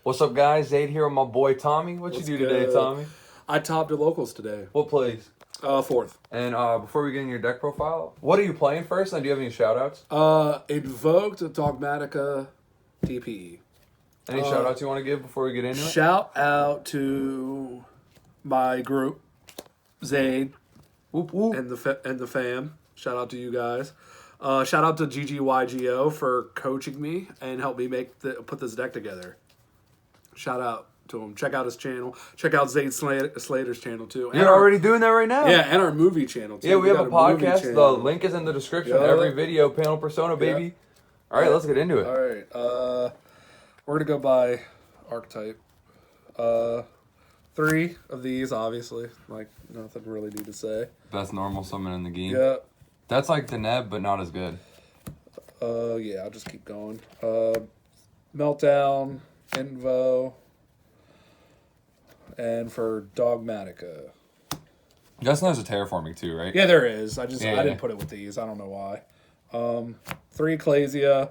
What's up, guys? Zaid here with my boy Tommy. What What's you do today, good? Tommy? I topped the locals today. What plays? Fourth. And before we get in your deck profile, what are you playing first? And do you have any shoutouts? Invoked Dogmatika, DPE. Any shoutouts you want to give before we get into it? Shout out to my group, Zaid, Whoop, whoop. and the fam. Shout out to you guys. Shout out to GGYGO for coaching me and help me put this deck together. Shout out to him. Check out his channel. Check out Zaid Slater's channel too. You're already doing that right now? Yeah, and our movie channel too. Yeah, we have a movie podcast. The channel. link is in the description. Yeah. Every video, panel persona, baby. Yeah. All right, let's get into it. All right. We're going to go by archetype. 3 of these, obviously. Like, nothing really need to say. Best normal summon in the game. Yeah. That's like the Neb, but not as good. Yeah, I'll just keep going. Meltdown, Invo, and for Dogmatika. Justin has a terraforming too, right? Yeah, there is. I Yeah. didn't put it with these. I don't know why. 3 Ecclesia,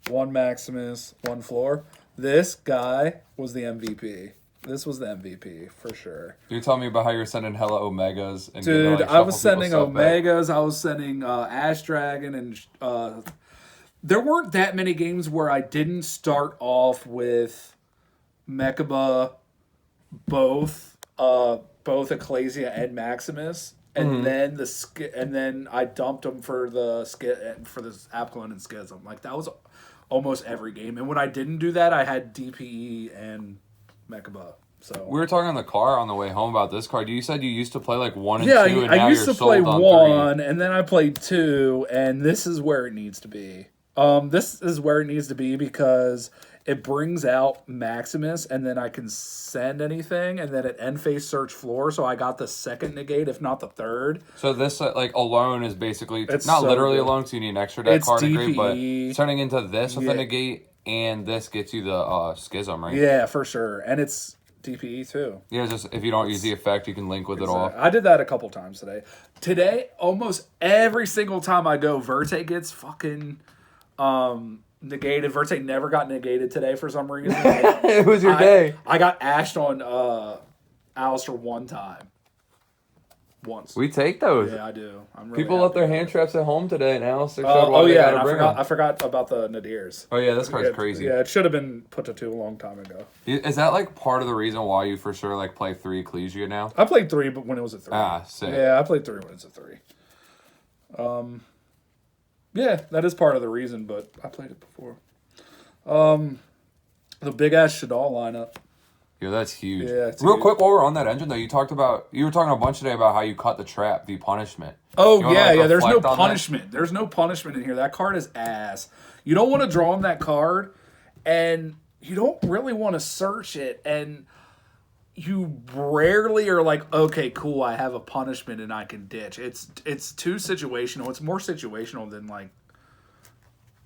1 Maximus, 1 Floor. This guy was the MVP. This was the MVP for sure. You're telling me about how you're sending hella Omegas. And Dude, getting to, like, I was shuffle sending people's stuff back. Omegas. I was sending Ash Dragon, and there weren't that many games where I didn't start off with Mechaba, both Ecclesia and Maximus, and then then I dumped them for the Apclone and Schism. Like that was almost every game. And when I didn't do that, I had DPE and Mechaba. So We were talking in the car on the way home about this card. You said you used to play like 1 and 2, and I now used you're to play sold on 1, and then I played 2, and this is where it needs to be. This is where it needs to be because it brings out Maximus, and then I can send anything, and then at end phase search floor, so I got the second negate, if not the third. 3. So this like alone is basically It's not so literally good. alone, so you need an extra deck It's card to agree, DPE. but turning into this with a Yeah. negate, and this gets you the Schism, right? Yeah, for sure, and it's DPE too. Yeah, just if you don't use the effect, you can link with it all. I did that a couple times today. Today, almost every single time I go, Verte gets fucking negated. Verte never got negated today for some reason. It was your day. I got ashed on Alistair one time. Once. We take those. Yeah, I do. I'm really People left happy their about hand it. traps at home today, and Alistair showed why Oh they yeah, gotta and bring I them. forgot about the Nadirs. Oh yeah, this card's crazy. Yeah, it should have been put to 2 a long time ago. Is that like part of the reason why you for sure like play 3 Ecclesia now? I played 3, but when it was a 3. Ah, sick. Yeah, I played 3 when it's a 3. Yeah, that is part of the reason, but I played it before. The big ass Shadal lineup. Yeah, that's huge. Yeah, it's Real huge. quick, while we're on that engine though, you were talking a bunch today about how you cut the trap, the punishment. Oh You wanna, yeah, like, yeah. There's no reflect on that? punishment. There's no punishment in here. That card is ass. You don't want to draw him that card, and you don't really want to search it, and you rarely are like, okay, cool, I have a punishment and I can ditch. It's too situational. It's more situational than like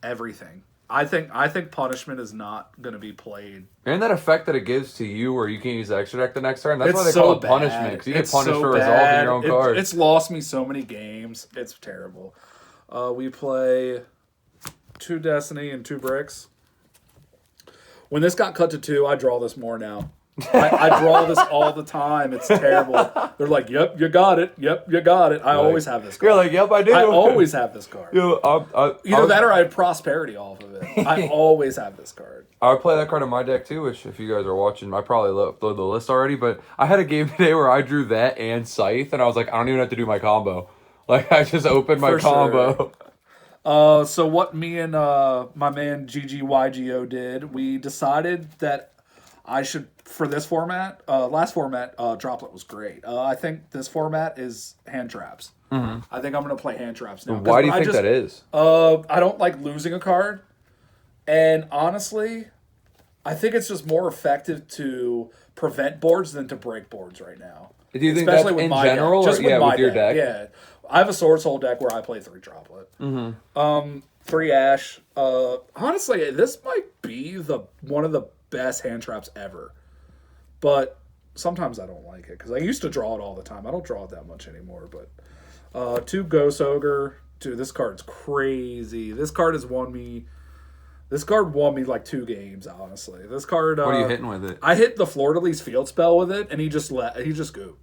everything. I think punishment is not going to be played. And that effect that it gives to you where you can't use the extra deck the next turn, that's why they so call it bad. punishment, because you get It's punished so for resolving bad. your own card. It's lost me so many games. It's terrible. We play 2 Destiny and 2 Bricks. When this got cut to 2, I draw this more now. I draw this all the time. It's terrible. They're like, yep, you got it. Yep, you got it. I always have this card. You're like, yep, I do. I always have this card. Either That or I have prosperity off of it. I always have this card. I would play that card in my deck too, which if you guys are watching, I probably uploaded the list already, but I had a game today where I drew that and Scythe, and I was like, I don't even have to do my combo. Like, I just opened my For combo. Sure. So what me and my man GGYGO did, we decided that I should, for this format, last format, Droplet was great. I think this format is hand traps. Mm-hmm. I think I'm going to play hand traps now. Why do you think that is? I don't like losing a card. And honestly, I think it's just more effective to prevent boards than to break boards right now. Do you think Especially that's with in my general, deck. Just or my with your deck? Yeah. I have a Sword Soul deck where I play 3 Droplet. Mm-hmm. 3 Ash. Honestly, this might be one of the best hand traps ever. But sometimes I don't like it because I used to draw it all the time. I don't draw it that much anymore. But 2 Ghost Ogre. Dude, this card's crazy. This card has won me This card won me like 2 games, honestly. This card. What are you hitting with it? I hit the Fleur-de-Lis field spell with it, and he just gooped.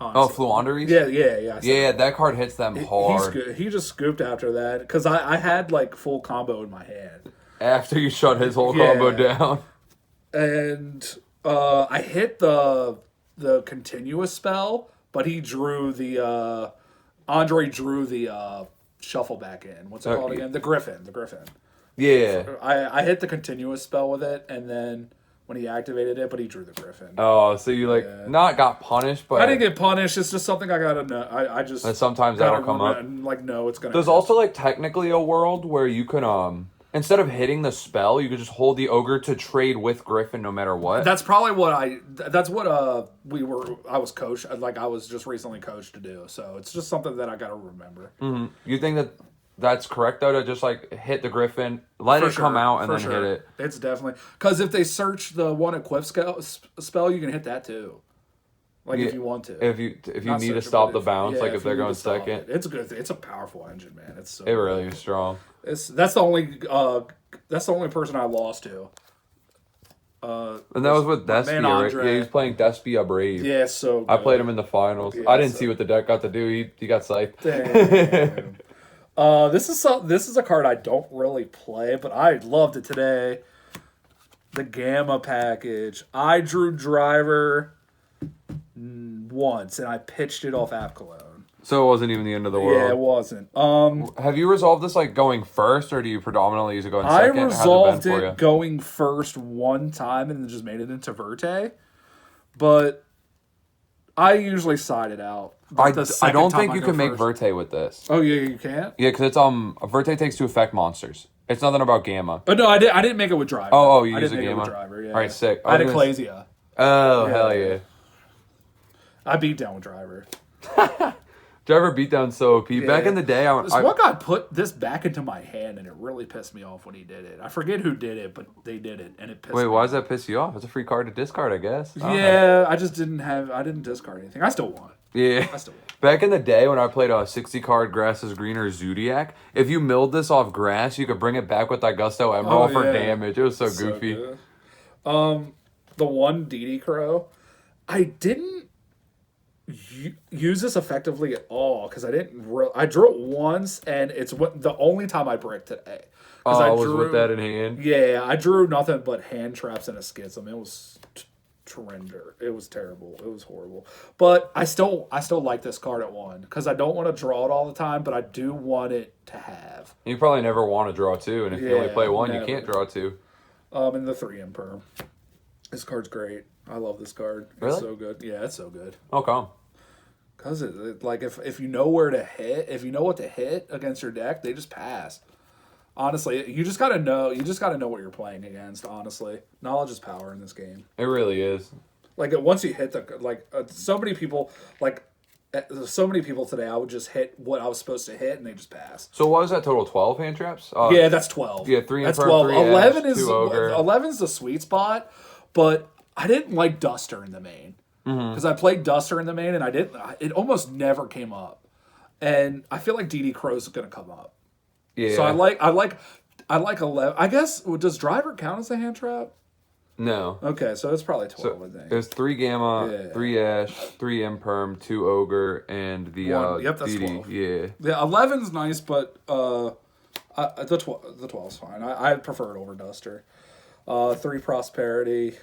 Oh, Fluanderies? Yeah. Yeah, that card hits them hard. He just scooped after that because I had like full combo in my hand. After you shut his whole combo down. And I hit the continuous spell, but he drew the Andre drew the shuffle back in. What's it called again? The Griffin. Yeah. I hit the continuous spell with it, and then when he activated it, but he drew the Griffin. Oh, so you not got punished, but I didn't get punished. It's just something I gotta know. I just sometimes that'll come up. And no, it's gonna. There's also like technically a world where you can instead of hitting the spell, you could just hold the ogre to trade with Griffin no matter what. That's probably what I was coached, like I was just recently coached to do. So it's just something that I gotta remember. Mm-hmm. You think that's correct though, to just like hit the Griffin, let it come out, and then hit it? It's definitely because if they search the one equip spell, you can hit that too. Like if you want to, if you need to stop the bounce, like if they're going second, it's good. It's a powerful engine, man. It really is strong. That's the only person I lost to. And that was with Despia, right? Yeah, he was playing Despia Brave. Yeah, so good. I played him in the finals. I didn't see what the deck got to do. He got scythed. Damn. This is a card I don't really play, but I loved it today. The Gamma package. I drew Driver once, and I pitched it off App Cologne. So it wasn't even the end of the world. Yeah, it wasn't. Have you resolved this like going first, or do you predominantly use it going second? I resolved it going first one time, and then just made it into Verte. But I usually side it out. I don't think you can make Verte with this. Oh yeah, you can't. Yeah, because it's Verte takes to affect monsters. It's nothing about Gamma. Oh no, I didn't make it with Driver. Oh, you use a Gamma. Driver, yeah. All right, sick. I had Ecclesia. Oh hell yeah! I beat down with Driver. Driver beatdown so OP. Yeah. Back in the day, one guy put this back into my hand, and it really pissed me off when he did it. I forget who did it, but they did it, and it pissed me off. Wait, why does that piss you off? It's a free card to discard, I guess. I just didn't discard anything. I still won. Yeah. I still won. Back in the day when I played a 60-card Grass is Green or Zodiac, if you milled this off grass, you could bring it back with Augusto Emerald for damage. It was so goofy. Good. The one DD Crow, I didn't use this effectively at all because I drew it once, and it's the only time I bricked today. I was with that in hand. Yeah, I drew nothing but hand traps and a schism. It was tremendous. It was terrible. It was horrible. But I still like this card at 1 because I don't want to draw it all the time, but I do want it to have. You probably never want to draw 2, and if you only play 1, you can't draw 2. And the 3 Imperm. This card's great. I love this card. Really? It's so good. Yeah, it's so good. How come? Because if you know where to hit, if you know what to hit against your deck, they just pass. Honestly, you just gotta know. You just gotta know what you're playing against. Honestly, knowledge is power in this game. It really is. Like once you hit so many people today, I would just hit what I was supposed to hit, and they just pass. So what was that total? 12 hand traps? Yeah, that's 12. Yeah, 3 that's Imperm, 12. 3 11 Ash, is 2 Ogre. 11 is the sweet spot, but I didn't like Duster in the main because I played Duster in the main, and it almost never came up, and I feel like DD Crow's gonna come up. Yeah. So I like 11. I guess does Driver count as a hand trap? No. Okay, so it's probably 12. I think there's 3 Gamma, 3 Ash, 3 Imperm, 2 Ogre, and the that's DD. 12. Yeah. Yeah, 11's nice, but the 12's fine. I prefer it over Duster. 3 Prosperity.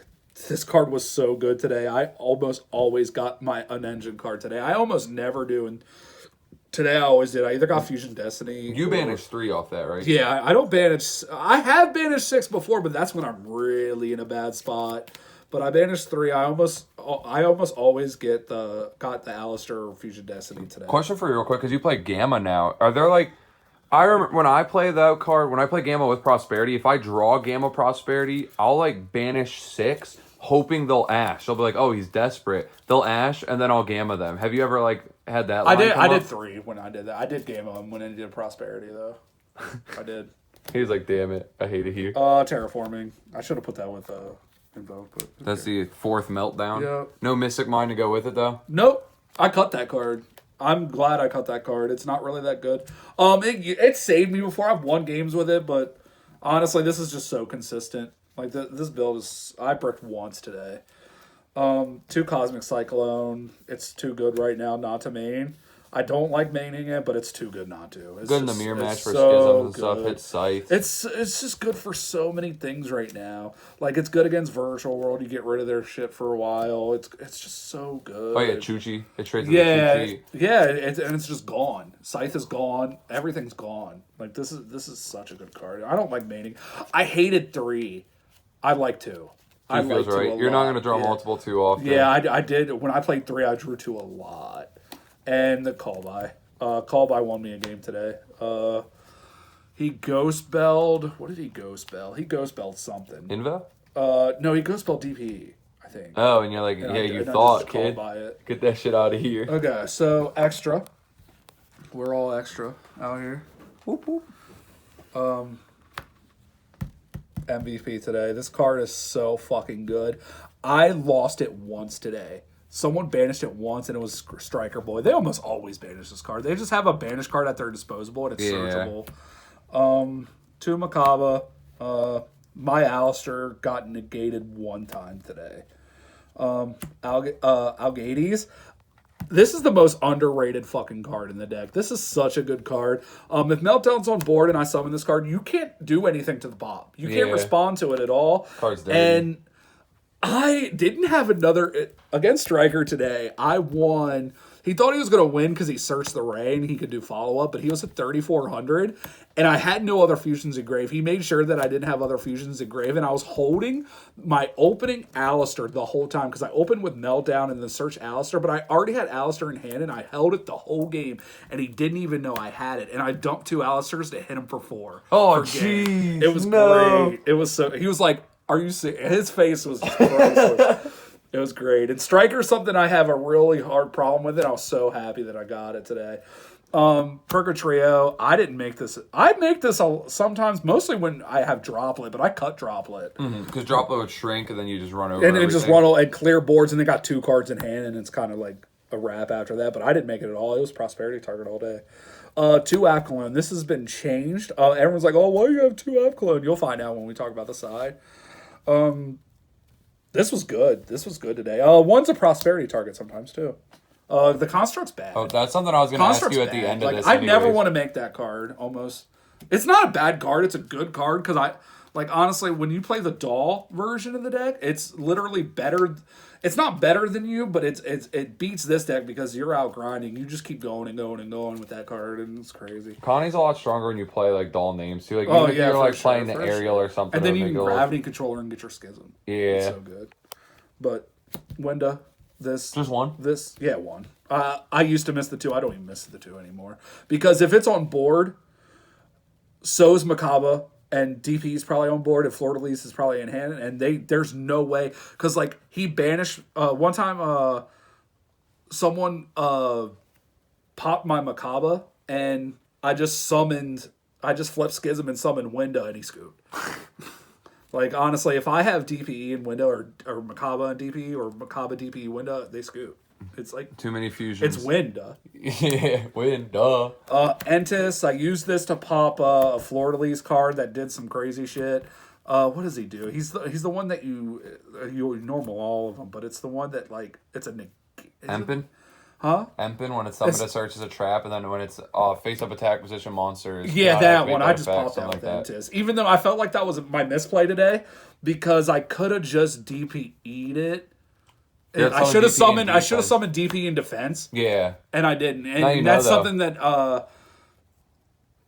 This card was so good today. I almost always got an engine card today. I almost never do, and today I always did. I either got Fusion Destiny. You banished 3 off that, right? Yeah, I don't banish. I have banished 6 before, but that's when I'm really in a bad spot. But I banished 3. I almost always got the Alistair or Fusion Destiny today. Question for you real quick, because you play Gamma now. Are there I remember when I play that card, when I play Gamma with Prosperity, if I draw Gamma Prosperity, I'll banish 6, hoping they'll Ash. They'll be like, oh, he's desperate. They'll Ash, and then I'll Gamma them. Have you ever had that line I did 3 when I did that. I did Gamma them when I did Prosperity, though. I did. He was like, damn it, I hate it here. Terraforming. I should have put that with Invoked. But that's the 4th meltdown. Yeah. No Mystic Mind to go with it, though? Nope. I cut that card. I'm glad I cut that card. It's not really that good. It saved me before. I've won games with it, but Honestly, this is just so consistent. Like this build is, I bricked once today. 2 Cosmic Cyclone. It's too good right now not to main. I don't like maining it, but it's too good not to. It's Good in the just, mirror it's match for so schisms and stuff. good. Hit scythe. It's just good for so many things right now. Like it's good against Virtual World. You get rid of their shit for a while. It's just so good. Oh yeah, Chuchi. It trades with Yeah, Chuchi. yeah, and it's just gone. Scythe is gone. Everything's gone. Like this is such a good card. I don't like maining. I hated 3. I like 2. I Feels like 2 right. a You're lot. not gonna draw Yeah. multiple too often. Yeah, I did. When I played 3, I drew 2 a lot. And the call by. Call by won me a game today. He ghost belled. What did he ghost bell? He ghost belled something. Invo? No, he ghost belled DPE, I think. Oh, and you're like, And yeah, I you just thought, called kid. by it. Get that shit out of here. Okay, so extra. We're all extra out here. Whoop, whoop. MVP today. This card is so fucking good. I lost it once today. Someone banished it once, and it was Striker Boy. They almost always banish this card. They just have a banish card at their disposable, and it's searchable. 2 Macabre. My Alistair got negated 1 time today. Algades. This is the most underrated fucking card in the deck. This is such a good card. If Meltdown's on board and I summon this card, you can't do anything to the pop. You can't respond to it at all. Card's dirty. And I didn't have another against Striker today. I won. He thought he was going to win because he searched the rain. He could do follow up, but he was at 3,400, and I had no other fusions in grave. He made sure that I didn't have other fusions in grave, and I was holding my opening Alistair the whole time because I opened with Meltdown and then searched Alistair, but I already had Alistair in hand, and I held it the whole game, and he didn't even know I had it, and I dumped 2 Alistairs to hit him for 4. Oh, jeez. It was great. It was so. He was like, "Are you serious?" His face was just priceless. It was great. And Striker's something I have a really hard problem with, and I was so happy that I got it today. Purgatrio, I didn't make this. I make this sometimes, mostly when I have Droplet, but I cut Droplet. Because Droplet would shrink, and then you just run over And everything. just run and clear boards, and they got 2 cards in hand, and it's kind of like a wrap after that. But I didn't make it at all. It was Prosperity Target all day. 2 Avclone. This has been changed. Everyone's like, "Oh, why do you have 2 Avclone?" You'll find out when we talk about the side. This was good. This was good today. One's a Prosperity Target sometimes too. The Construct's bad. Oh, that's something I was going to ask you at the end of this. I never anyways. want to make that card. Almost, it's not a bad card. It's a good card because honestly, when you play the doll version of the deck, it's literally better. It's not better than you, but it beats this deck because you're out grinding. You just keep going and going and going with that card, and it's crazy. Connie's a lot stronger when you play like doll names too. Like even if you're for like sure, playing the for aerial sure. or something. And then you it'll can make it gravity controller and get your schism. Yeah. It's so good. But Winda, this Just one? This one. I used to miss the 2. I don't even miss the 2 anymore because if it's on board, so's Macabre. And DP is probably on board, and Fleur de Lis is probably in hand, and there's no way because like he banished one time. Someone popped my Macabre, and I just flipped Schism and summoned Winda, and he scooped. Like honestly, if I have DPE and Winda or Macabre and DPE or Macabre DPE Winda, they scoop. It's like too many fusions. It's Winda. Yeah, Winda. Entis, I used this to pop a Fleur de Lis card that did some crazy shit. What does he do? He's the one that you normal all of them, but it's the one that like it's a Empin? Huh? Empin, when it's summoned to search as a trap, and then when it's face-up attack position monsters. Yeah, that one. I just effect, popped out with like that. Entis. Even though I felt like that was my misplay today, because I could have just DPE'd it. I should have summoned DP in defense. Yeah. And I didn't. And that's something that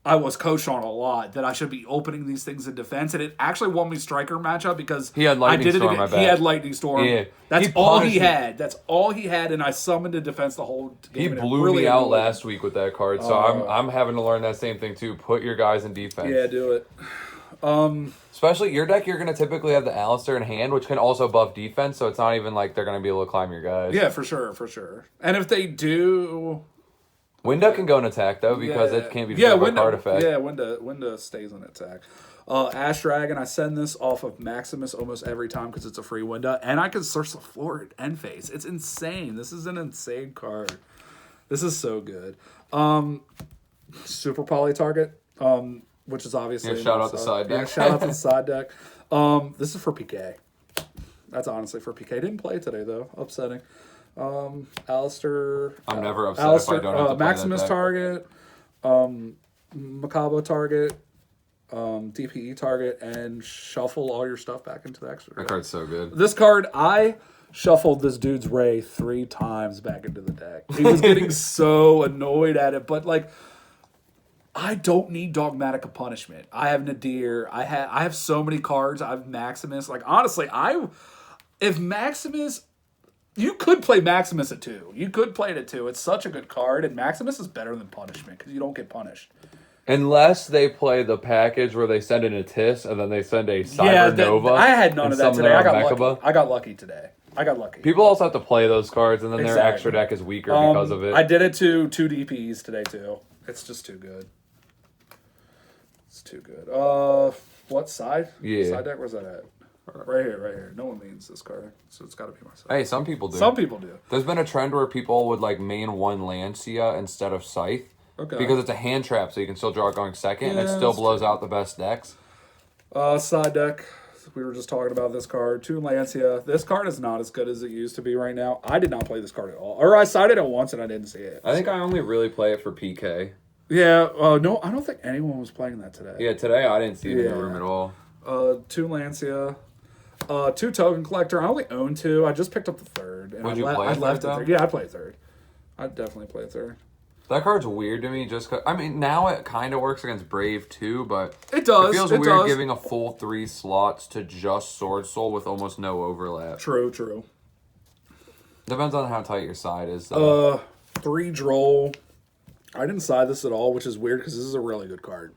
I was coached on a lot, that I should be opening these things in defense. And it actually won me Striker matchup because he had Lightning Storm, I bet. He had Lightning Storm. Yeah. That's all he had. That's all he had, and I summoned in defense the whole game. He blew me out last week with that card, so I'm having to learn that same thing too. Put your guys in defense. Yeah, do it. Especially your deck, you're going to typically have the Alistair in hand, which can also buff defense, so it's not even like they're going to be able to climb your guys. Yeah, for sure. And if they do... Winda can go and attack, though, because it can't be a card effect. Yeah, Winda stays on attack. Ash Dragon, I send this off of Maximus almost every time because it's a free Winda, and I can search the floor at end phase. It's insane. This is an insane card. This is so good. Super Poly Target. which is obviously Yeah, shout out the side deck. Yeah, shout out to the side deck. This is for PK. That's honestly for PK. Didn't play today though. Upsetting. Alistair. I'm never upset Alistair, if I don't have to play Maximus that deck. target. Macabo target. DPE target, and shuffle all your stuff back into the extra That deck. card's so good. This card, I shuffled this dude's Ray 3 times back into the deck. He was getting so annoyed at it, but like, I don't need Dogmatika punishment. I have Nadir. I have so many cards. I have Maximus. Like honestly, if Maximus, you could play Maximus at 2. You could play it at 2. It's such a good card, and Maximus is better than punishment because you don't get punished. Unless they play the package where they send an Atis and then they send a Cyber Nova. I had none of that today. I got Mechaba. lucky. I got lucky today. I got lucky. People also have to play those cards, and then their Exactly. extra deck is weaker because of it. I did it to 2 DPs today too. It's just too good. It's too good. What side? Yeah. Side deck? Where's that at? Right here, right here. No one means this card, so it's got to be my side. Hey, some people do. Some people do. There's been a trend where people would like main one Lancia instead of Scythe. Okay. Because it's a hand trap, so you can still draw it going second, and it Yeah, still that's blows out the best decks. Side deck. We were just talking about this card. 2 Lancia. This card is not as good as it used to be right now. I did not play this card at all. Or I sided it once and I didn't see it. I think I only really play it for PK. Yeah. No, I don't think anyone was playing that today. Yeah, today I didn't see it in Yeah. the room at all. 2 Lancia. 2 Token Collector. I only own 2. I just picked up the 3rd. And Would you I play a left third, it though? third. Yeah, I'd play 3rd. I'd definitely play 3rd. That card's weird to me just 'cause, I mean, now it kind of works against Brave too, but It does. it feels it weird does. giving a full 3 slots to just Sword Soul with almost no overlap. True. Depends on how tight your side is, though. 3 Droll. I didn't side this at all, which is weird because this is a really good card.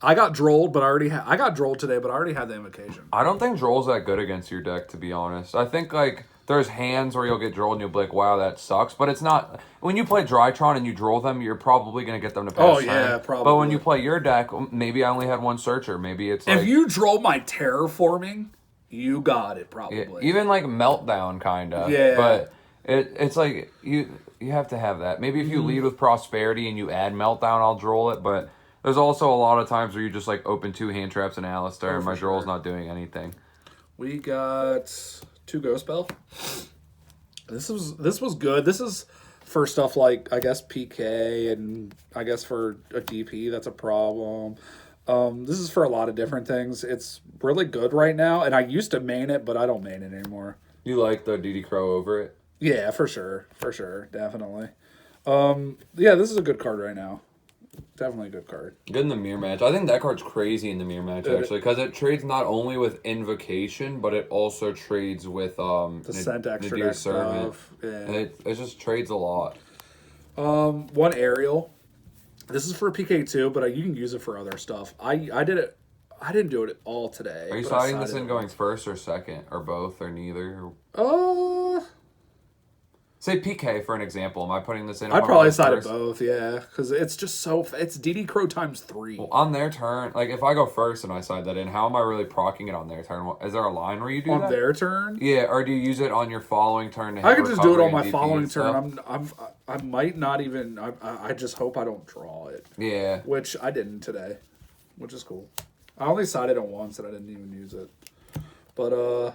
I got Drolled, but I got Drolled today, but I already had the Invocation. I don't think Droll's that good against your deck, to be honest. I think, like, there's hands where you'll get Drolled and you'll be like, wow, that sucks. But it's not... When you play Drytron and you Droll them, you're probably going to get them to pass Oh, yeah, turn. probably. But when you play your deck, maybe I only had 1 Searcher. Maybe it's like... If you Droll my Terraforming, you got it, probably. Yeah, even like Meltdown, kind of. Yeah. But it's like, you have to have that. Maybe if you lead with Prosperity and you add Meltdown, I'll Droll it. But there's also a lot of times where you just like open 2 hand traps and Alistair, and my Droll's not doing anything. We got 2 Ghost Bell. This was good. This is for stuff like, I guess, PK, and I guess for a DP, that's a problem. This is for a lot of different things. It's really good right now, and I used to main it, but I don't main it anymore. You like the DD Crow over it? Yeah, for sure, definitely. Yeah, this is a good card right now. Definitely a good card. Good in the mirror match. I think that card's crazy in the mirror match, actually, because it trades not only with Invocation, but it also trades with The Scent Extra Nadir deck Servant. stuff. Yeah. And it just trades a lot. 1 Aerial. This is for PK too, but you can use it for other stuff. I did it. I didn't do it all today. Are you but I siding this sided in it. going first or second, or both, or neither? Say PK for an example. Am I putting this in? I'd probably side side it both, yeah, because it's just so. It's DD Crow times 3. Well, on their turn, like if I go first and I side that in, how am I really procking it on their turn? Is there a line where you do On that? their turn, Yeah, or do you use it on your following turn? To I hit could just do it recovery on my and DP following and stuff? turn. I might not even. I just hope I don't draw it, Yeah. which I didn't today, which is cool. I only sided it once and I didn't even use it, but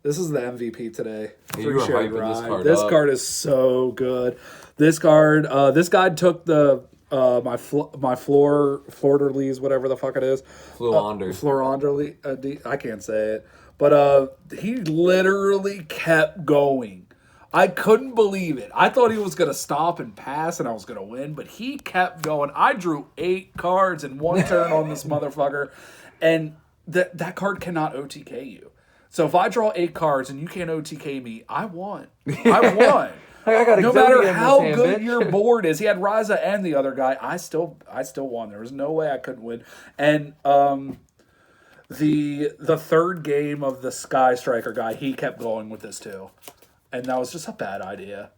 this is the MVP today. Yeah, you were Free shared hyping this ride. card This up. card is so good. This card, this guy took the my Fleur-de-Lis, whatever the fuck it is. Fluander. Fleur-de-Lis, I can't say it. But he literally kept going. I couldn't believe it. I thought he was going to stop and pass and I was going to win, but he kept going. I drew 8 cards in 1 turn on this motherfucker, and that card cannot OTK you. So if I draw 8 cards and you can't OTK me, I won. I won. I got No Exodia matter in this how hand, good bitch. your board is, he had Ryza and the other guy. I still won. There was no way I couldn't win. And the 3rd game of the Sky Striker guy, he kept going with this too, and that was just a bad idea.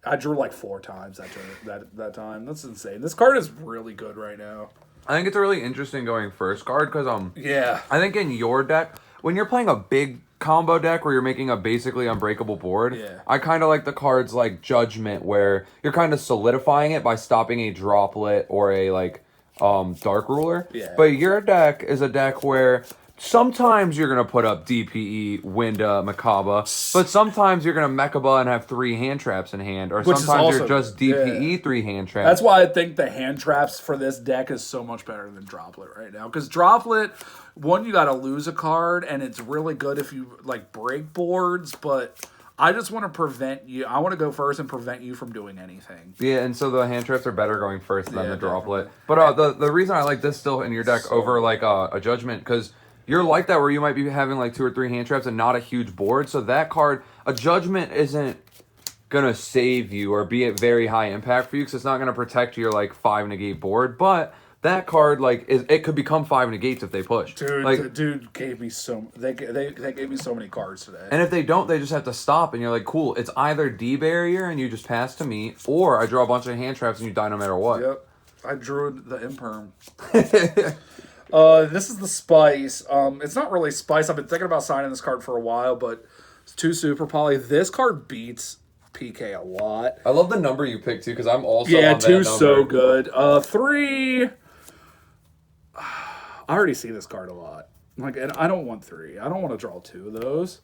I drew like 4 times that time. That's insane. This card is really good right now. I think it's a really interesting going first card because Yeah. I think in your deck, when you're playing a big combo deck where you're making a basically unbreakable board, Yeah. I kind of like the cards like Judgment where you're kind of solidifying it by stopping a droplet or a like Dark Ruler. Yeah. But your deck is a deck where sometimes you're gonna put up DPE, Winda, Makaba, but sometimes you're gonna Mekaba and have 3 hand traps in hand, or Which is sometimes also you're just good. DPE Yeah. 3 hand traps. That's why I think the hand traps for this deck is so much better than Droplet right now. Because Droplet, one, you got to lose a card, and it's really good if you like break boards, but I just want to prevent you. I want to go first and prevent you from doing anything. Yeah, and so the hand traps are better going first than Yeah, the Droplet. definitely. But the reason I like this still in your deck over like a Judgment, because you're like that where you might be having like 2 or 3 hand traps and not a huge board. So that card, a Judgment isn't gonna save you or be at very high impact for you because it's not gonna protect your like 5 negate board. But that card it could become 5 negates if they push. Dude, like, the dude gave me they gave me so many cards today. and if they don't, they just have to stop, and you're like, cool. It's either D barrier and you just pass to me, or I draw a bunch of hand traps and you die no matter what. Yep, I drew the Imperm. This is the Spice. It's not really Spice. I've been thinking about signing this card for a while, but it's 2 Super Poly. This card beats PK a lot. I love the number you picked too, because I'm also Yeah, on that 2's number. so good. 3. I already see this card a lot. Like, and I don't want 3. I don't want to draw 2 of those.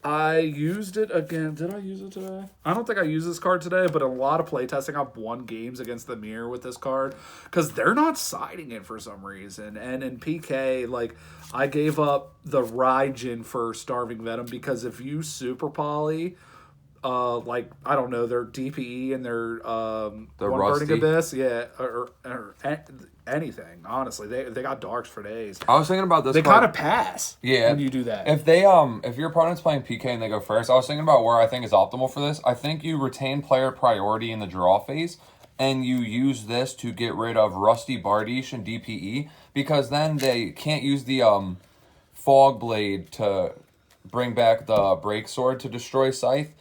I used it again. Did I use it today? I don't think I used this card today, but a lot of playtesting, I've won games against the mirror with this card because they're not siding it for some reason. And in PK, like, I gave up the Raijin for Starving Venom because if you Super Poly, like, I don't know, their DPE and their One Rusty. Burning Abyss, yeah, or anything. Honestly, they got darks for days. I was thinking about this. They card. kind of pass. Yeah. When you do that. If they if your opponent's playing PK and they go first, I was thinking about where I think is optimal for this. I think you retain player priority in the draw phase, and you use this to get rid of Rusty Bardiche and DPE, because then they can't use the Fog Blade to bring back the Break Sword to destroy Scythe,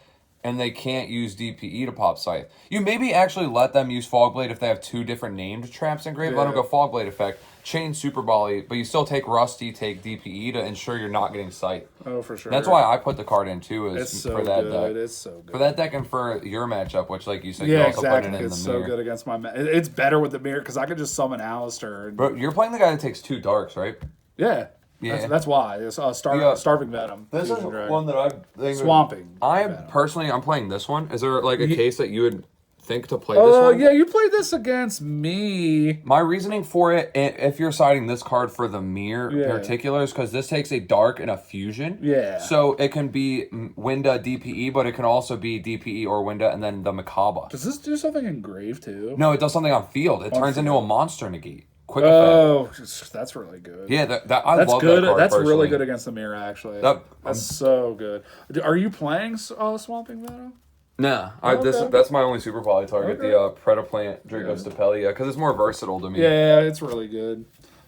and they can't use DPE to pop Scythe. You maybe actually let them use Fog Blade if they have 2 different named traps engraved. Let them go Fog Blade effect, chain Super Volley, but you still take Rusty, take DPE to ensure you're not getting Scythe. Oh, for sure. That's why I put the card in too, is It's so for that good. deck. It's so good. For that deck and for your matchup, which, like you said, Yeah, you're also exactly. putting it in It's the so mirror. good against my. It's better with the mirror because I can just summon Alistair. And, But you're playing the guy that takes 2 darks, right? yeah. Yeah. That's why. It's Starving Venom. This is Fusion Dragon. one that I think Swamping. I'm playing this one. Is there like a case that you would think to play this one? Yeah, you played this against me. My reasoning for it, if you're siding this card for the mirror Yeah. particular, is because this takes a dark and a fusion. Yeah. So it can be Winda DPE, but it can also be DPE or Winda and then the Makaba. Does this do something in Grave too? No, it does something on field. It turns into a monster negate. Quick effect. Oh, that's really good. Yeah, I That's love good. that card That's personally. really good against the mirror. Actually, that's so good. Are you playing Swamping Venom? Nah, Okay. that's my only super poly target, Okay. the Predaplant Dracostapelia, because it's more versatile to me. Yeah, it's really good.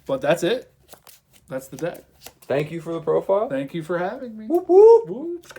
But that's it. That's the deck. Thank you for the profile. Thank you for having me. Whoop, whoop. Whoop.